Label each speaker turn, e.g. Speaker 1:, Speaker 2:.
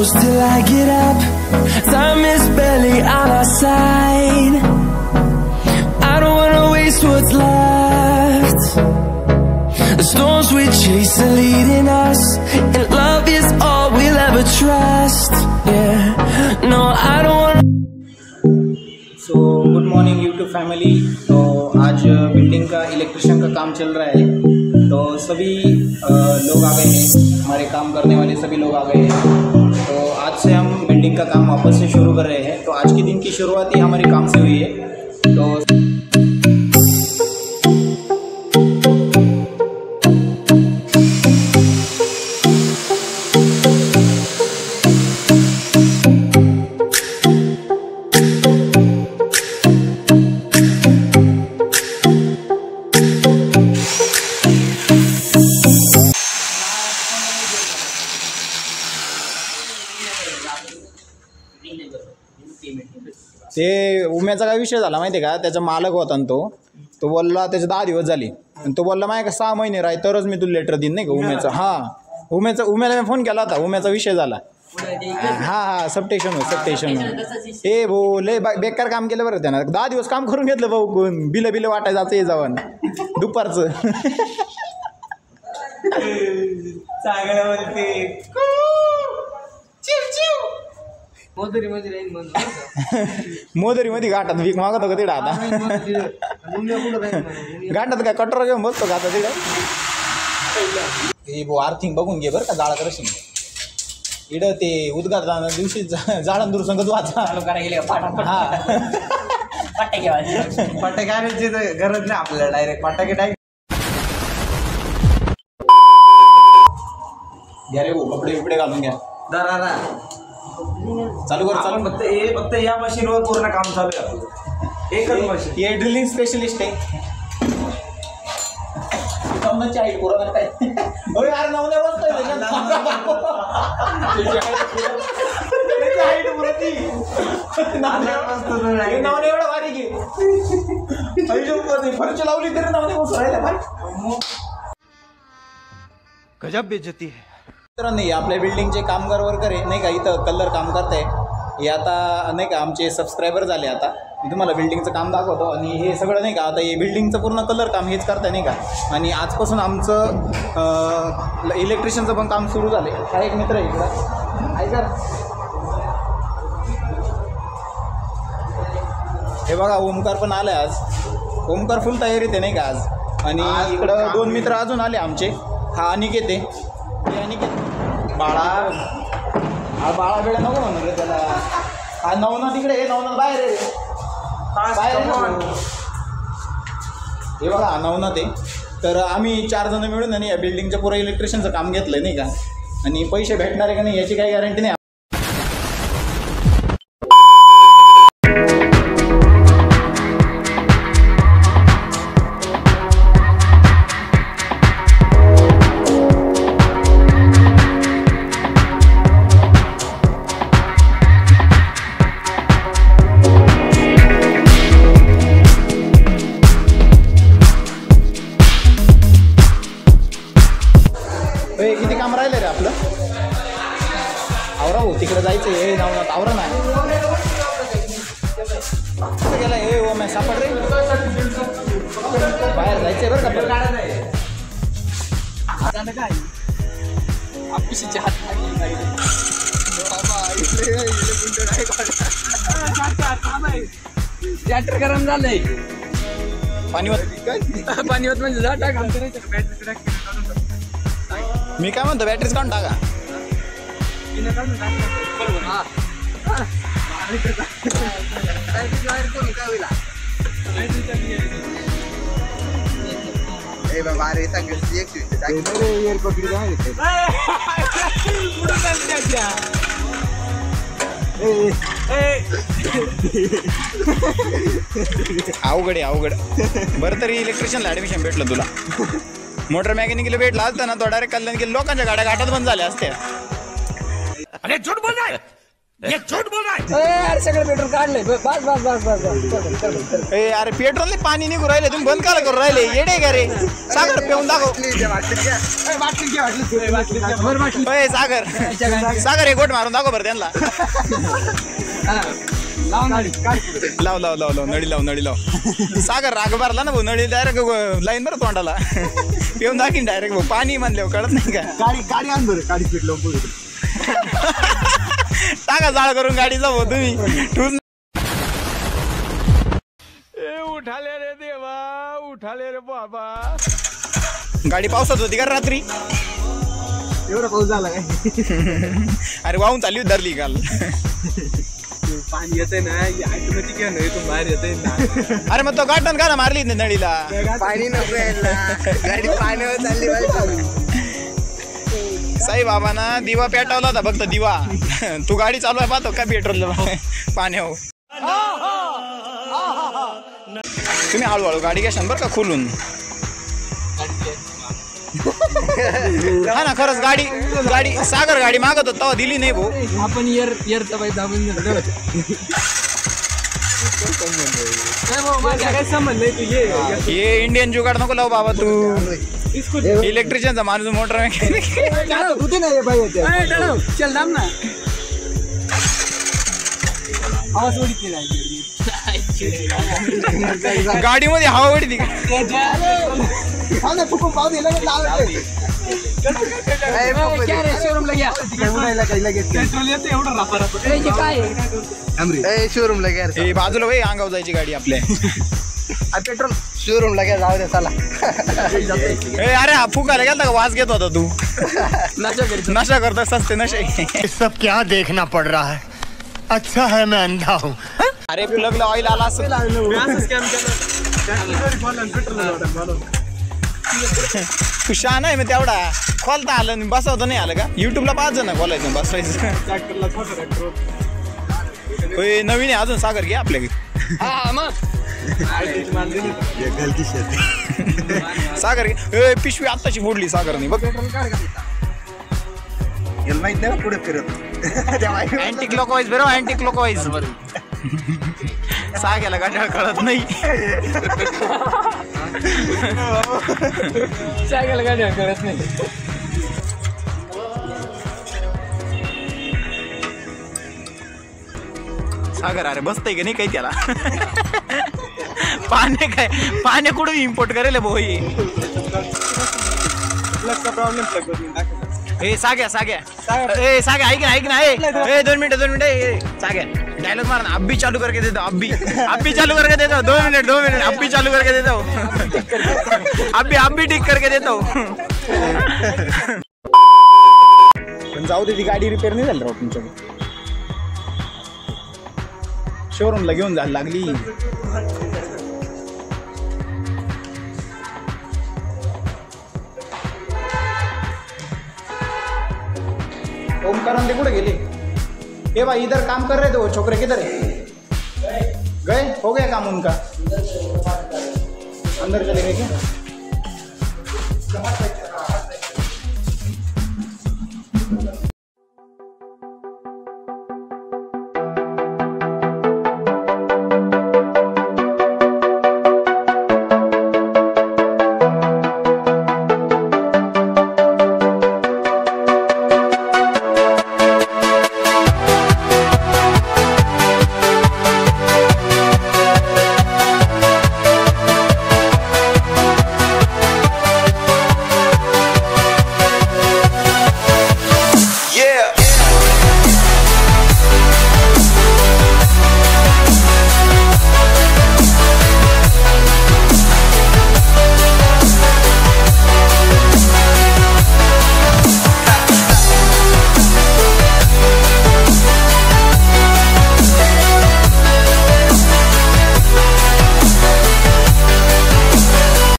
Speaker 1: close till I get up. Time is barely on our side. I don't wanna waste what's left. The storms we chase are leading us, and love is all we'll ever trust. Yeah, no, I don't wanna.
Speaker 2: So good morning YouTube family. तो आज building का electrician का काम चल रहा है, तो सभी लोग आ गए हैं, हमारे काम करने वाले सभी लोग आ गए हैं। तो आज से हम बिल्डिंग का काम वापस से शुरू कर रहे हैं। तो आज के दिन की शुरुआत ही हमारे काम से हुई है। तो ते उम्याचा काय विषय झाला माहिती आहे का, त्याचा मालक होता ना तो बोलला त्याचे 10 दिवस झाले, आणि तो बोलला माझ्या 6 महिने राही तरच मी तुला लेटर देईन नाही का उम्याचं। हां, उम्याला मी फोन केला होता, उम्याचा विषय झाला। हां सबस्टेशन हे भाऊ लय बेकार काम केलं बरं त्यानं। 10 दिवस काम करून घेतलं भाऊ, कोण बिलं वाटायचं जायचं ये जावं दुपारचं। चांगलं बोलते मोदरी मध्ये घाटात वीक मागतो का तिडा आता घाटात काय कटोरा घेऊन बसतो का आता तिडा। ते भाऊ आर्थिंग बघून घे बरं का, जाळा करशील इड ते उद्घाटना दिवशी जाळण दूर संगत वाचा हा फटाके आणायची गरज नाही आपल्याला, डायरेक्ट फटाके घ्या रे भाऊ, कपडे बिपडे घालून घ्या दरा चालू कर चालू। फक्त या मशीनवर पूर्ण काम चालू आहे आपलं, एकच मशीन। हे ड्रिलिंग स्पेशलिस्ट आहे। आहे पूर्ण काय यार नवने बसतोय नवने एवढं भारी की फरची लावली तरी नवने बसू राहिला भाई, गजब बेइज्जती है। नाही आपल्या बिल्डिंगचे कामगार वर्कर आहे नाही का, इथं कलर काम करताय। हे आता नाही का आमचे सबस्क्रायबर झाले। आता मी तुम्हाला बिल्डिंगचं काम दाखवतो, आणि हे सगळं नाही का आता हे बिल्डिंगचं पूर्ण कलर काम हेच करताय नाही का। आणि आजपासून आमचं इलेक्ट्रिशियनचं पण काम सुरू झालं आहे। हा एक मित्र आहे इकडं, ऐका हे बघा ओमकार पण आलाय आज। ओमकार फुल तयारीत आहे नाही का आज। आणि इकडं 2 मित्र अजून आले आमचे, हा अनिकेत आहे, अनिकेत बाळा बेळा नको म्हणून रे त्याला। हा नवनाथ तिकडे आहे, नवनाथ बाहेर आहे हे बघा हा नवनाथ आहे। तर आम्ही 4 जण मिळून आणि या बिल्डिंगच्या पुरा इलेक्ट्रिशियनचं काम घेतलं आहे नाही का। आणि पैसे भेटणार आहे का नाही याची काही गॅरंटी नाही। किती काम राहिलं रे आपलं, आवरा भाऊ तिकडे जायचं हे नावनाथ आवरा नाही गेला हे ओ मैं सापड रे बाहेर जायचंय बरं का काय आपशीचे हात ट्रॅक्टर गरम झालंय पाणीवत म्हणजे जा टाक मी काय म्हणतो बॅटरीच काढून टाका। अवघड आहे अवघड। बरं तरी इलेक्ट्रिशियनला ॲडमिशन भेटलं तुला, मोटर मेकॅनिकला भेटला असता ना तो डायरेक्ट कल्याण केलं, लोकांच्या गाड्या घाटात बंद झाल्या असत्या। अरे झूठ बोल रहा है,
Speaker 3: ये झूठ बोल रहा है।
Speaker 4: अरे सगळं पेट्रोल काढलंय बस बस बस बस बस
Speaker 2: ए अरे पेट्रोलने पाणी निघू राहिले तुम्ही बंद काला करू राहिले येडे का रे सागर पिऊन दाखव ए सागर सागर एक गोट मारून दाखव बरं त्यांना लाव लाव लाव लाव नळी लाव नळी लाव सागर राग भरला ना भाऊ नळी डायरेक्ट लाईन बरं तोंडाला पिऊन दाखीन डायरेक्ट भाऊ पाणी म्हणल्यावर कळत नाही का
Speaker 5: गाडी आण बरं गाडी स्पीड लावून
Speaker 2: टाका जाळ करून गाडीचा भाऊ तुम्ही ठूस
Speaker 3: उठाले रे देवा उठाले रे बाबा
Speaker 2: गाडी पावसात होती का रात्री
Speaker 5: एवढा पाऊस झाला काय
Speaker 2: अरे वाहून चालली होती धरली काल
Speaker 5: पाणी येते ना ऑटोमॅटिक इथून बाहेर येते ना
Speaker 2: अरे मग तो गाठण का ना मारली ना नळीला
Speaker 5: पाणी नको यायला गाडी पाण्यावर चालली
Speaker 2: साई बाबांना दिवा पेटवला होता फक्त दिवा तू गाडी चालू आहे पाहतो का पेट्रोल पाण्यावर तुम्ही हळूहळू गाडी घ्या बरं का खोलून हा ना खरंच गाडी गाडी सागर गाडी मागत होता तेव्हा दिली नाही भाऊ
Speaker 4: आपण इयरचा पाहिजे दाबून काय संबंध नाही तुझे
Speaker 2: ये इंडियन जुगाड नको लावू बाबा तू इलेक्ट्रिशियनचा माणूस मोटर
Speaker 4: होते ना हे पाहिजे चल दाम ना आवाज उडीत
Speaker 2: गाडीमध्ये हवा उडती का
Speaker 4: शोरूमला घ्या
Speaker 5: शोरूमला घ्या
Speaker 2: ए बाजूला भाई अंगावर जायची गाडी आपल्या
Speaker 5: पेट्रोल शोरूमला घ्या जाऊ दे चला
Speaker 2: ए अरे हा फुकायला गेलता का वास घेत होता तू नशा करता सस्ते नशे
Speaker 6: सब क्या देखना पड़ रहा है अच्छा है मैं अंधा हूँ
Speaker 2: अरे प्लगला ऑइल आला असेल तू शहाणा आहे मग तेवढा खोलता आलं बसवता नाही आलं का युट्यूबला पाच जण खोलायचं बसवायचं होय नवीन आहे अजून सागर घे आपल्याकडे सागर घे पिशवी आत्ताची फोडली सागरने बघ
Speaker 5: माहित नाही पुढे फिरत
Speaker 2: अँटी क्लॉकवाईज बरोबर अँटी क्लॉकवाईज साग्याला गाड्या कळत नाही
Speaker 4: सायकल गाडी करत नाही
Speaker 2: सागर अरे बसतंय का नाही काही त्याला पाणी काय पाणी कुठून इम्पोर्ट करेल भाऊ ए साग्या साग्या ए साग्या ऐक ना ए 2 मिनिट साग्या डायलॉग मार ना अब्बी चालू करके देता अब्बी चालू करके देता 2 मिनट अब्बी चालू करके देता हूँ अब्बी ठीक करके देता हूँ पण जाऊ दे ती गाडी रिपेअर नाही झाली राव तुमच्याकडे शोरूमला घेऊन जायला लागली ओमकारांत ते कुठे गेले ए भाई इधर काम कर रहे थे वो छोकरे किधर है गए हो गया काम उनका अंदर चले गए क्या